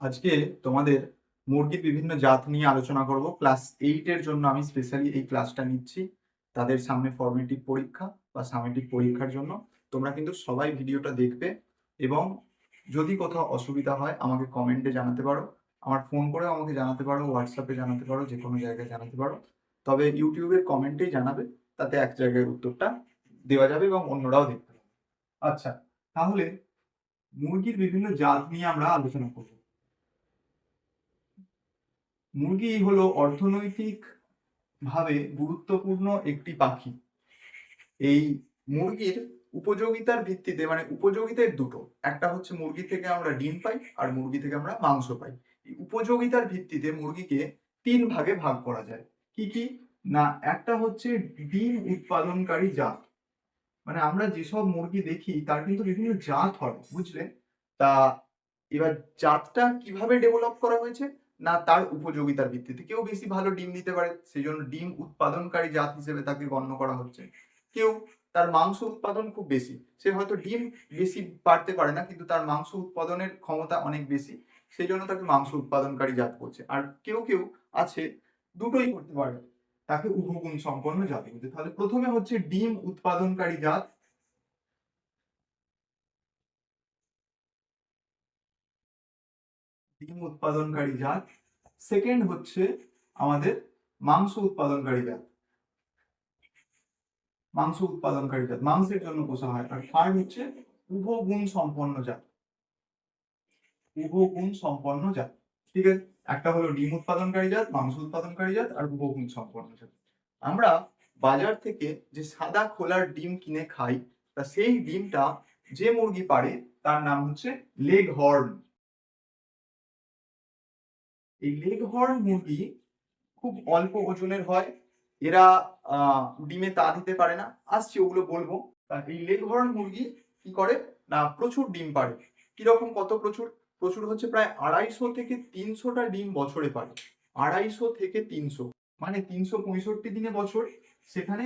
আজকে তোমাদের মুরগির বিভিন্ন জাত নিয়ে আলোচনা করব। ক্লাস 8 এর জন্য আমি স্পেশালি এই ক্লাসটা নিচ্ছি। তাদের সামনে ফর্মেটিভ পরীক্ষা বা সামেটিক পরীক্ষার জন্য তোমরা কিন্তু সবাই ভিডিওটা দেখবে এবং যদি কোথাও অসুবিধা হয় আমাকে কমেন্টে জানাতে পারো, আমার ফোন করেও আমাকে জানাতে পারো, হোয়াটসঅ্যাপে জানাতে পারো, যে কোনো জায়গায় জানাতে পারো। তবে ইউটিউবের কমেন্টেই জানাবে, তাতে এক জায়গায় উত্তরটা দেওয়া যাবে এবং অন্যরাও দেখতে পাবে। আচ্ছা, তাহলে মুরগির বিভিন্ন জাত নিয়ে আমরা আলোচনা করব। মুরগি হলো অর্থনৈতিক ভাবে গুরুত্বপূর্ণ একটি পাখি। এই মুরগির উপযোগিতার ভিত্তিতে, মানে উপযোগিতার দুটো, একটা হচ্ছে মুরগি থেকে আমরা ডিম পাই আর মুরগি থেকে আমরা মাংস পাই। এই উপযোগিতার ভিত্তিতে মুরগিকে তিন ভাগে ভাগ করা যায়। কি কি? না, একটা হচ্ছে ডিম উৎপাদনকারী জাত। মানে আমরা যেসব মুরগি দেখি তার কিন্তু বিভিন্ন জাত হয়, বুঝলে? তা এবার জাতটা কিভাবে ডেভেলপ করা হয়েছে? না, তার উপযোগিতার ভিত্তিতে। কেউ বেশি ভালো ডিম দিতে পারে, সেই জন্য ডিম উৎপাদনকারী জাত হিসেবে তাকে গণ্য করা হচ্ছে। কেউ তার মাংস উৎপাদন খুব বেশি, সে হয়তো ডিম বেশি পারতে পারে না, কিন্তু তার মাংস উৎপাদনের ক্ষমতা অনেক বেশি, সেই জন্য তাকে মাংস উৎপাদনকারী জাত বলছে। আর কেউ কেউ আছে দুটোই করতে পারে, তাকে উভগুণ সম্পন্ন জাত বলছে। তাহলে প্রথমে হচ্ছে ডিম উৎপাদনকারী জাত। ডিম উৎপাদনকারী জাত। সেকেন্ড হচ্ছে আমাদের মাংস উৎপাদনকারী জাত। মাংস উৎপাদনকারী জাত, মাংসের জন্য পোষা হয়। আর থার্ড হচ্ছে উভগুণ সম্পন্ন জাত। উভগুণ সম্পন্ন জাত। ঠিক আছে, একটা হলো ডিম উৎপাদনকারী জাত, মাংস উৎপাদনকারী জাত, আর উভগুণ সম্পন্ন জাত। আমরা বাজার থেকে যে সাদা খোলার ডিম কিনে খাই, তা সেই ডিমটা যে মুরগি পারে তার নাম হচ্ছে লেগ হর্ন। এই লেগ হর্ন মুরগি খুব অল্প ওজনের হয়। এরা ডিমে তা দিতে পারে না, আসছি ওগুলো বলবো। এই লেগহর্ন মুরগি কি করে? না, প্রচুর ডিম পারে। কিরকম, কত প্রচুর? প্রচুর হচ্ছে প্রায় 250 থেকে 300টা ডিম বছরে পারে। 250 থেকে 300, মানে 365 দিনে বছর, সেখানে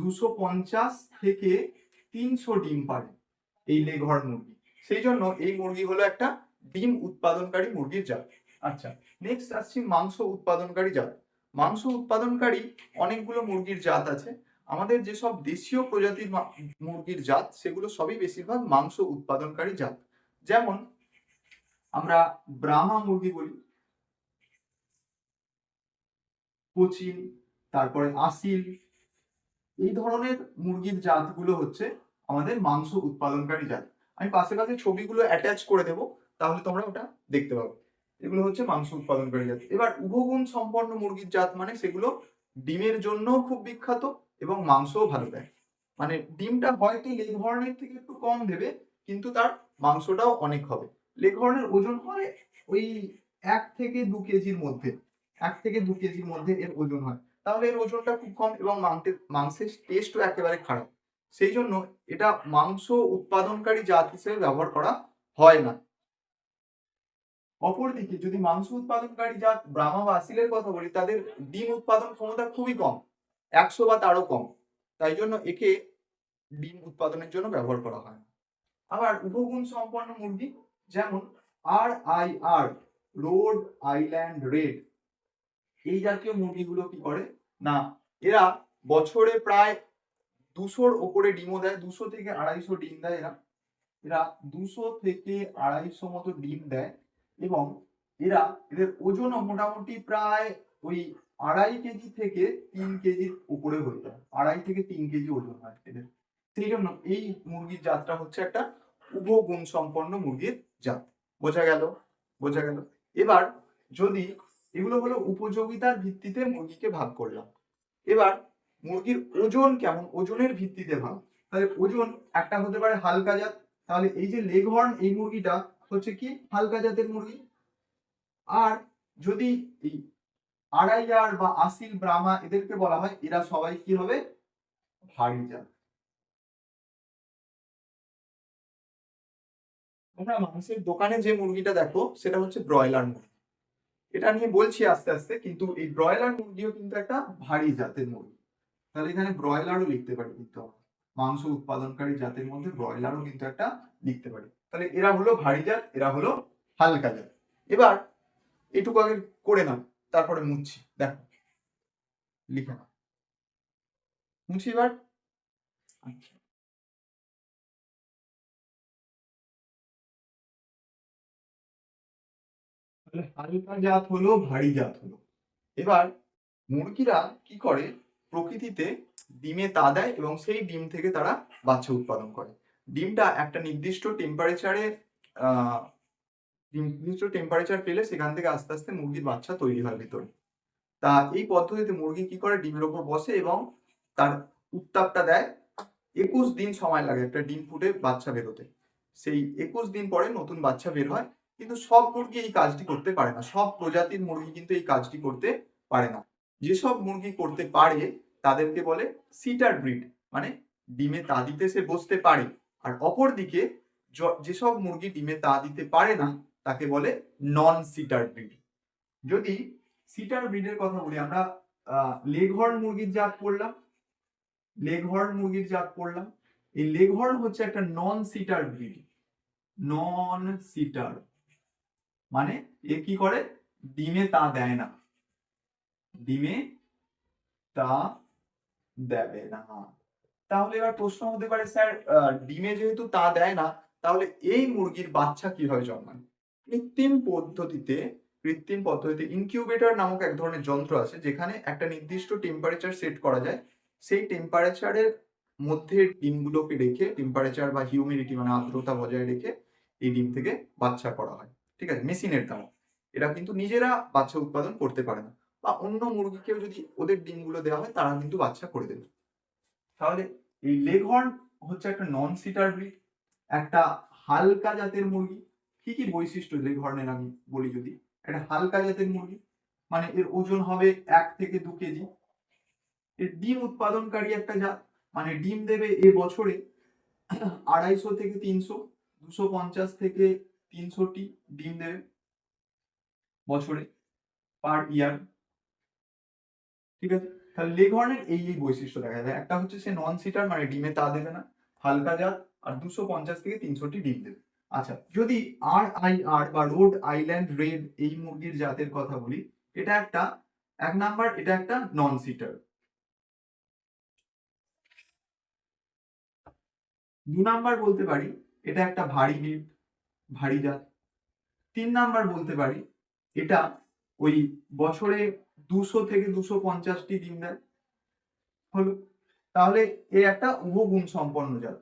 250 থেকে 300 ডিম পারে এই লেগহর্ন মুরগি। সেই জন্য এই মুরগি হলো একটা ডিম উৎপাদনকারী মুরগির জাত। আচ্ছা, নেক্সট আসছি মাংস উৎপাদনকারী জাত। মাংস উৎপাদনকারী অনেকগুলো মুরগির জাত আছে। আমাদের যেসব দেশীয় প্রজাতির মুরগির জাত, সেগুলো সবই বেশিরভাগ মাংস উৎপাদনকারী জাত। যেমন আমরা ব্রাহ্মা মুরগি বলি, কোচিন, তারপরে আসিল, এই ধরনের মুরগির জাতগুলো হচ্ছে আমাদের মাংস উৎপাদনকারী জাত। আমি পাশে পাশে ছবিগুলো অ্যাটাচ করে দেবো, তাহলে তোমরা ওটা দেখতে পাবে। এগুলো হচ্ছে মাংস উৎপাদনকারী জাত। এবার উভগুণ সম্পন্ন মুরগির জাত, মানে সেগুলো ডিমের জন্য খুব বিখ্যাত এবং মাংসও ভালো দেয়। মানে ডিমটা হয়তো লেগহর্নের থেকে একটু কম দেবে, কিন্তু তার মাংসটাও অনেক হবে। লেগহর্নের ওজন হয় ওই 1 থেকে 2 কেজির মধ্যে। 1 থেকে 2 কেজির মধ্যে এর ওজন হয়। তাহলে এর ওজনটা খুব কম এবং মাংসের টেস্টও একেবারে খারাপ। সেই জন্য এটা মাংস উৎপাদনকারী জাত হিসেবে ব্যবহার করা হয় না। অপরদিকে যদি মাংস উৎপাদনকারী জাত ব্রাহ্মা বা আসিলের কথা বলি, তাদের ডিম উৎপাদন ক্ষমতা খুবই কম, 100 বা তারও কম। তাই জন্য একে ডিম উৎপাদনের জন্য ব্যবহার করা হয়। আবার উভগুণ সম্পন্ন মুরগি, যেমন RIR, রোড আইল্যান্ড রেড, এই জাতীয় মুরগিগুলো কি করে? না, এরা বছরে প্রায় 200-র ওপরে ডিমও দেয়। 200 থেকে 250 ডিম দেয় এরা। এরা 200 থেকে 250 মতো ডিম দেয় এবং এদের ওজনও মোটামুটি প্রায় ওই 2.5 কেজি থেকে 3 কেজির উপরে হয়ে যায়। 2.5 থেকে 3 কেজি ওজন হয় এদের। সেই জন্য এই মুরগির জাতটা হচ্ছে একটা উভগুণ সম্পন্ন মুরগির জাত। বোঝা গেল? বোঝা গেল। এবার যদি, এগুলো হলো উপযোগিতার ভিত্তিতে মুরগিকে ভাগ করলাম। এবার মুরগির ওজন কেমন, ওজনের ভিত্তিতে ভাগ। তাহলে ওজন একটা হতে পারে হালকা জাত। তাহলে এই যে লেগহর্ন, এই মুরগিটা হচ্ছে কি হালকা জাতের মুরগি। আর যদি এই RIR বা আসিল, ব্রাহ্মা, এদেরকে বলা হয়, এরা সবাই কি হবে? ভারী জাত। তোমরা মাংসের দোকানে যে মুরগিটা দেখো সেটা হচ্ছে ব্রয়লার মুরগি। এটা নিয়ে বলছি আস্তে আস্তে, কিন্তু এই ব্রয়লার মুরগিও কিন্তু একটা ভারী জাতের মুরগি। তাহলে এখানে ব্রয়লারও লিখতে পারি, কিন্তু মাংস উৎপাদনকারী জাতের মধ্যে ব্রয়লারও কিন্তু একটা লিখতে পারি। তাহলে এরা হলো ভারী জাত, এরা হলো হালকা জাত। এবার এটুকু আগে করে নাও, তারপরে মুছছি, দেখো লিখে নাও, মুছি এবার। আচ্ছা, তাহলে হালকা জাত হলো, ভারী জাত হলো। এবার মুরগিরা কি করে, প্রকৃতিতে ডিমে তা দেয় এবং সেই ডিম থেকে তারা বাচ্চা উৎপাদন করে। ডিমটা একটা নির্দিষ্ট টেম্পারেচারে নির্দিষ্ট টেম্পারেচার পেলে সেখান থেকে আস্তে আস্তে মুরগির বাচ্চা তৈরি হয় ভিতরে। তা এই পদ্ধতিতে মুরগি কি করে, ডিমের ওপর বসে এবং তার উত্তাপটা দেয়। 21 দিন সময় লাগে একটা ডিম ফুটে বাচ্চা বেরোতে। সেই 21 দিন পরে নতুন বাচ্চা বের হয়। কিন্তু সব মুরগি এই কাজটি করতে পারে না, সব প্রজাতির মুরগি কিন্তু এই কাজটি করতে পারে না। যেসব মুরগি করতে পারে তাদেরকে বলে সিটার ব্রিড, মানে ডিমে তা দিতে সে বসতে পারে। আর অপরদিকে যেসব মুরগি ডিমে তা দিতে পারে না তাকে বলে নন সিটার ব্রিড। যদি সিটার ব্রিডের কথা বলি, আমরা লেগহর্ন মুরগির জাত পড়লাম, লেগহর্ন মুরগির জাত পড়লাম। এই লেগহর্ন হচ্ছে একটা নন সিটার ব্রিড। নন সিটার মানে এ কি করে, ডিমে তা দেয় না, ডিমে তা দেবে না। তাহলে এবার প্রশ্ন হতে পারে, স্যার ডিমে যেহেতু তা দেয় না, তাহলে এই মুরগির বাচ্চা কিভাবে জন্মায়? কৃত্রিম পদ্ধতিতে ইনকিউবেটর নামক এক ধরনের যন্ত্র আছে, যেখানে একটা নির্দিষ্ট টেম্পারেচার সেট করা যায়। সেই টেম্পারেচারের মধ্যে ডিমগুলোকে রেখে, টেম্পারেচার বা হিউমিডিটি মানে আর্দ্রতা বজায় রেখে এই ডিম থেকে বাচ্চা করা হয়। ঠিক আছে, মেশিনের দ্বারা। এরা কিন্তু নিজেরা বাচ্চা উৎপাদন করতে পারে না, বা অন্য মুরগিকেও যদি ওদের ডিমগুলো দেওয়া হয় তারা কিন্তু বাচ্চা করে দেবে। তাহলে এই লেগহর্ন হচ্ছে একটা নন সিটার ব্রিড, একটা হালকা জাতের মুরগি। কি কি বৈশিষ্ট্য লেগহর্নের আমি বলি, যদি একটা হালকা জাতের মুরগি মানে এর ওজন হবে 1 থেকে 2 কেজি। এর ডিম উৎপাদনকারী একটা জাত, মানে ডিম দেবে এ বছরে 250 থেকে 300, 250 থেকে 300টি ডিম দেবে বছরে, পার ইয়ার। ঠিক আছে, তাহলে লেগহর্নের এই বৈশিষ্ট্য দেখা যায়। একটা হচ্ছে সে নন সিটার, মানে ডিমে তা দেবে না, হালকা জাত, আর 250 থেকে 300টি ডিম দেবে। আচ্ছা, যদি RIR বা রোড আইল্যান্ড রেড এই মুরগির জাতের কথা বলি, এটা একটা 1 নাম্বার, এটা একটা নন সিটার। 2 নাম্বার বলতে পারি এটা একটা ভারী ব্রিড, ভারী জাত। 3 নাম্বার বলতে পারি এটা ওই বছরে 200 থেকে 250টি ডিম দেয়। হলো, তাহলে এ একটা উভগুণ সম্পন্ন জাত।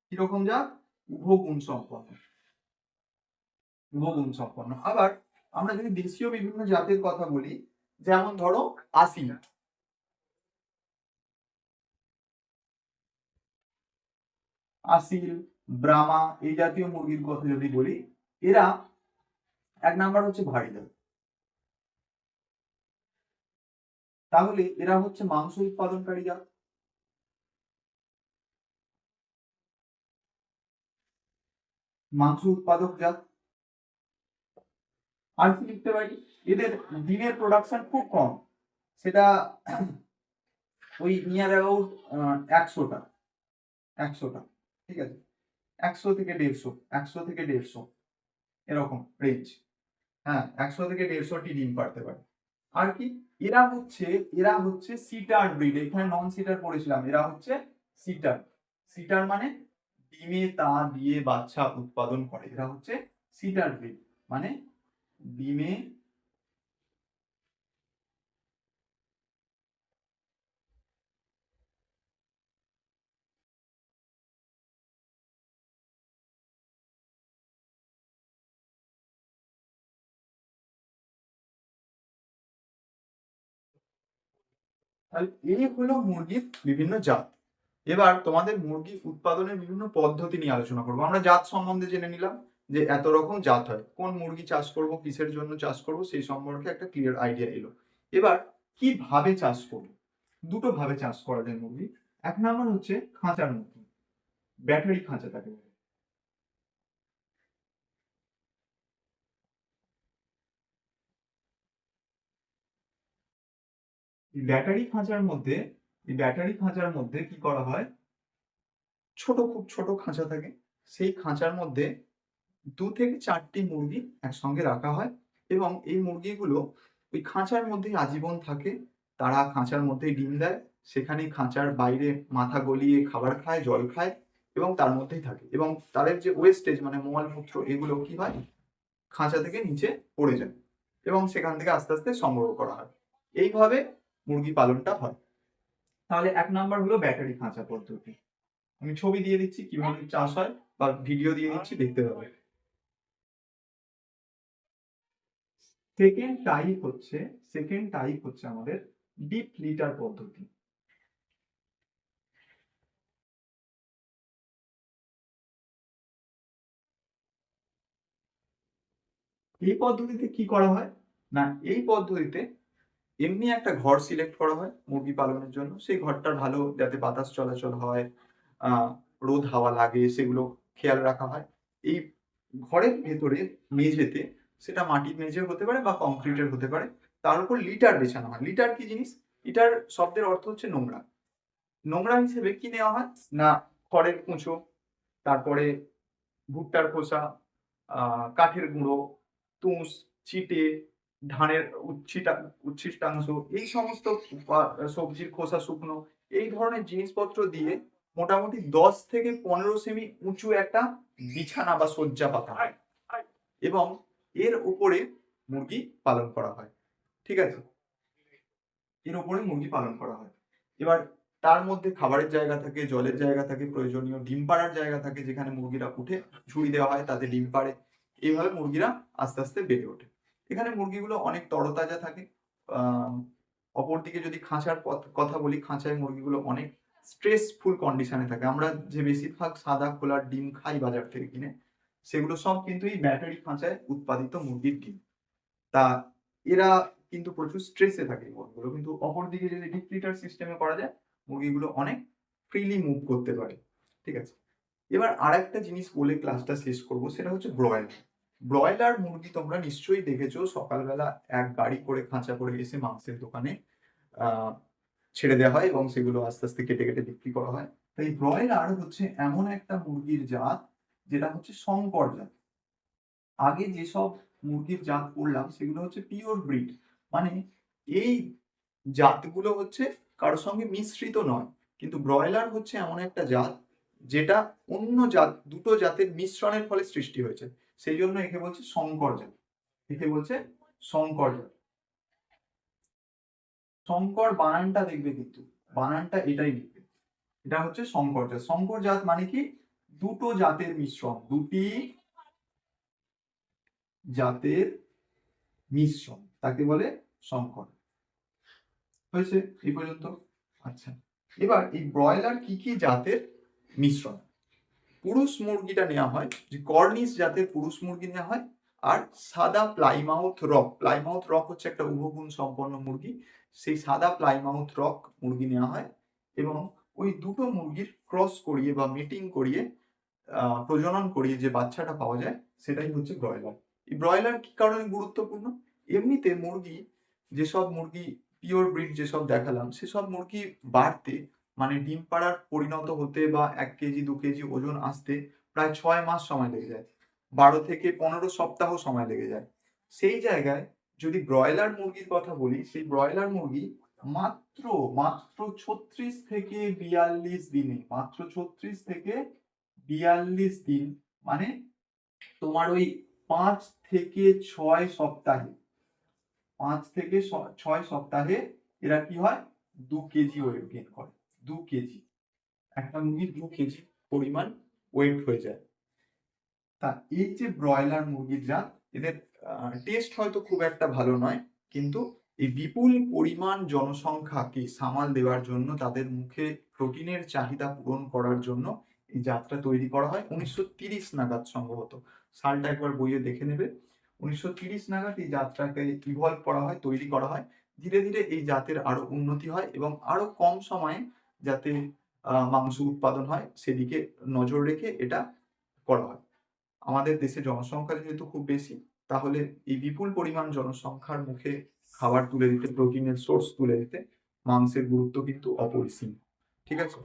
কিরকম জাত? উভগুণ সম্পন্ন, উভগুণ সম্পন্ন। আবার আমরা যদি দেশীয় বিভিন্ন জাতের কথা বলি, যেমন ধরো আসিল, আসিল, ব্রাহ্মা এই জাতীয় মুরগির কথা যদি বলি, এরা 1 নাম্বার হচ্ছে ভারী জাত। তাহলে এরা হচ্ছে মাংস উৎপাদনকারী জাত, মাংস উৎপাদক জাত। আর কি লিখতে পারি, এদের ডিমের প্রোডাকশন খুব কম, সেটা ওই নিয়ার অ্যাবাউট 100টা, 100টা। ঠিক আছে, 100 থেকে 150, 100 থেকে 150 এরকম রেঞ্জ। হ্যাঁ, 100 থেকে 150টি ডিম পারতে পারে। আর কি, এরা হচ্ছে সিটার ব্রিড। এখানে নন সিটার পড়েছিলাম, এরা হচ্ছে সিটার। সিটার মানে ডিমে তা দিয়ে বাচ্চা উৎপাদন করে, এরা হচ্ছে সিটার ব্রিড, মানে ডিমে তাহলে এই হলো মুরগির বিভিন্ন জাত। এবার তোমাদের মুরগি উৎপাদনের বিভিন্ন পদ্ধতি নিয়ে আলোচনা করবো। আমরা জাত সম্বন্ধে জেনে নিলাম যে এত রকম জাত হয়, কোন মুরগি চাষ করব, কিসের জন্য চাষ করব, সেই সম্পর্কে একটা ক্লিয়ার আইডিয়া এলো। এবার কিভাবে চাষ করব? দুটো ভাবে চাষ করা যায় মুরগি। 1 নাম্বার হচ্ছে খাঁচার মধ্যে, ব্যাটারি খাঁচা থাকে। এই ব্যাটারি খাঁচার মধ্যে কি করা হয়, খুব ছোট খাঁচা থাকে। সেই খাঁচার মধ্যে 2 থেকে 4টি মুরগি একসঙ্গে রাখা হয় এবং এই মুরগিগুলো ওই খাঁচার মধ্যেই আজীবন থাকে। তারা খাঁচার মধ্যেই ডিম দেয়। সেখানেই খাঁচার বাইরে মাথা গলিয়ে খাবার খায়, জল খায় এবং তার মধ্যেই থাকে এবং তাদের যে ওয়েস্টেজ মানে মল-মূত্র এগুলো কি হয়? খাঁচা থেকে নিচে পড়ে যায় এবং সেখান থেকে আস্তে, আস্তে সংগ্রহ করা হয়। এইভাবে মুরগি পালনটা হয়। তাহলে ১ নাম্বার হলো ব্যাটারি খাঁচা পদ্ধতি। আমি ছবি দিয়ে দিচ্ছি কিভাবে চাষ হয় বা ভিডিও দিয়ে দিচ্ছি দেখতে পাবে। সেকেন্ড টাইপ হচ্ছে আমাদের ডিপ লিটার পদ্ধতি। এই পদ্ধতিতে কি করা হয়? না এই পদ্ধতিতে এমনি একটা ঘর সিলেক্ট করা হয় মুরগি পালনের জন্য। সেই ঘরটার ভালো যাতে বাতাস চলাচল হয়, আ রোদ হাওয়া লাগে সেগুলো খেয়াল রাখা হয়। এই ঘরের ভেতরে মেঝেতে সেটা মাটির মেঝে হতে পারে বা কংক্রিটের হতে পারে। তার উপর লিটার বিছানো হয়। লিটার কি জিনিস? লিটার শব্দের অর্থ হচ্ছে নোংরা। নোংরা হিসেবে কি নেওয়া হয়? না খড়ের কুঁচো, তারপরে ভুট্টার খোসা, আ কাঠের গুঁড়ো, তুষ, চিটে, ধানের উচ্ছিষ্টাংশ এই সমস্ত সবজির খোসা শুকনো এই ধরনের জিনিসপত্র দিয়ে মোটামুটি ১০ থেকে ১৫ সেমি উঁচু একটা বিছানা বা শয্যা পাতা হয় এবং এর উপরে মুরগি পালন করা হয়। ঠিক আছে? এর উপরে মুরগি পালন করা হয়। এবার তার মধ্যে খাবারের জায়গা থাকে, জলের জায়গা থাকে, প্রয়োজনীয় ডিম পাড়ার জায়গা থাকে যেখানে মুরগিরা উঠে ঝুড়ি দেওয়া হয় তাতে ডিম পাড়ে। এইভাবে মুরগিরা আস্তে, আস্তে বেড়ে ওঠে। এখানে মুরগিগুলো অনেক তরতাজা থাকে। আ অপরদিকে যদি খাঁচার কথা বলি, খাঁচায় মুরগিগুলো অনেক স্ট্রেসফুল কন্ডিশন এ থাকে। আমরা যে বেশিরভাগ সাদা খোলার ডিম খাই বাজার থেকে কিনে, সেগুলো সব কিন্তু এই ব্যাটারি খাঁচায় উৎপাদিত মুরগির ডিম। তা এরা কিন্তু প্রচুর স্ট্রেসে থাকে এই মুরগিগুলো। কিন্তু অপরদিকে যদি ডিপ লিটার সিস্টেমে করা যায়, মুরগিগুলো অনেক ফ্রিলি মুভ করতে পারে। ঠিক আছে? এবার আরেকটা জিনিস বলে ক্লাসটা শেষ করব সেটা হচ্ছে ব্রয়লার। ব্রয়লার মুরগি তোমরা নিশ্চয়ই দেখেছো সকালবেলা এক গাড়ি করে খাঁচা করে এসে মাংসের দোকানে আ ছেড়ে দেওয়া হয় এবং সেগুলো আস্তে, আস্তে কেটে, কেটে বিক্রি করা হয়। তাই ব্রয়লার হচ্ছে এমন একটা মুরগির জাত যেটা হচ্ছে সংকর জাত। আগে যেসব মুরগির জাত পড়লাম সেগুলো হচ্ছে পিওর ব্রিড। মানে এই জাতগুলো হচ্ছে কারো সঙ্গে মিশ্রিত নয়। কিন্তু ব্রয়লার হচ্ছে এমন একটা জাত যেটা অন্য জাত দুটো জাতের মিশ্রণের ফলে সৃষ্টি হয়েছে। সেই জন্য একে বলছে সংকর জাত। একে বলছে সংকর জাত। সংকর বানানটা দেখবে কিন্তু। বানানটা এটাই লিখবে। এটা হচ্ছে সংকর জাত। সংকর জাত মানে কি? দুটো জাতের মিশ্রণ। দুটি জাতের মিশ্রণ। তাকে বলে সংকর। হয়েছে এই পর্যন্ত? আচ্ছা। এবার এই ব্রয়লার কি, কি জাতের মিশ্রণ? পুরুষ মুরগিটা নেওয়া হয় যে কর্নিশ জাতের পুরুষ মুরগি নেওয়া হয় আর সাদা প্লাইমাউথ রক। প্লাইমাউথ রক হচ্ছে একটা উভগুণ সম্পন্ন মুরগি। সেই সাদা প্লাইমাউথ রক মুরগি নেওয়া হয় এবং ওই দুটো মুরগির ক্রস করিয়ে বা মেটিং করিয়ে প্রজনন করিয়ে যে বাচ্চাটা পাওয়া যায় সেটাই হচ্ছে ব্রয়লার। এই ব্রয়লার কি কারণে গুরুত্বপূর্ণ? এমনিতে মুরগি যেসব মুরগি পিওর ব্রিড যেসব দেখালাম সেসব মুরগি বাড়তে মানে ডিম পাড়ার পরিণত হতে বা ১ কেজি ২ কেজি ওজন আসতে প্রায় ৬ মাস সময় লেগে যায়। ১২ থেকে ১৫ সপ্তাহ সময় লেগে যায়। সেই জায়গায় যদি ব্রয়লার মুরগির কথা বলি, সেই ব্রয়লার মুরগি মাত্র, মাত্র ৩৬ থেকে ৪২ দিনে, মাত্র ৩৬ থেকে ৪২ দিন মানে তোমার ওই ৫ থেকে ৬ সপ্তাহে ৫ থেকে ৬ সপ্তাহে এরা কি হয়? ২ কেজি ওয়েট গেইন করে। ২ কেজি। একটা মুরগির ২ কেজি পরিমাণ ওয়েট হয়ে যায়। তা এই যে ব্রয়লার মুরগির জাত এদের টেস্ট হয়তো খুব একটা ভালো নয়। কিন্তু এই বিপুল পরিমাণ জনসংখ্যাকে সামাল দেওয়ার জন্য তাদের মুখে প্রোটিনের চাহিদা পূরণ করার জন্য এই জাতটা তৈরি করা হয় ১৯৩০ নাগাদ সম্ভবত। সালটা একবার বইয়ে দেখে নেবে। ১৯৩০ নাগাদ এই জাতটাকে ইভলভ করা হয়, তৈরি করা হয়। ধীরে, ধীরে এই জাতের আরো উন্নতি হয় এবং আরো কম সময়ে যাতে মাংস উৎপাদন হয় সেদিকে নজর রেখে এটা করা হয়। আমাদের দেশে জনসংখ্যা যেহেতু খুব বেশি, তাহলে এই বিপুল পরিমাণ জনসংখ্যার মুখে খাবার তুলে দিতে, প্রোটিনের সোর্স তুলে দিতে মাংসের গুরুত্ব কিন্তু অপরিসীম। ঠিক আছে?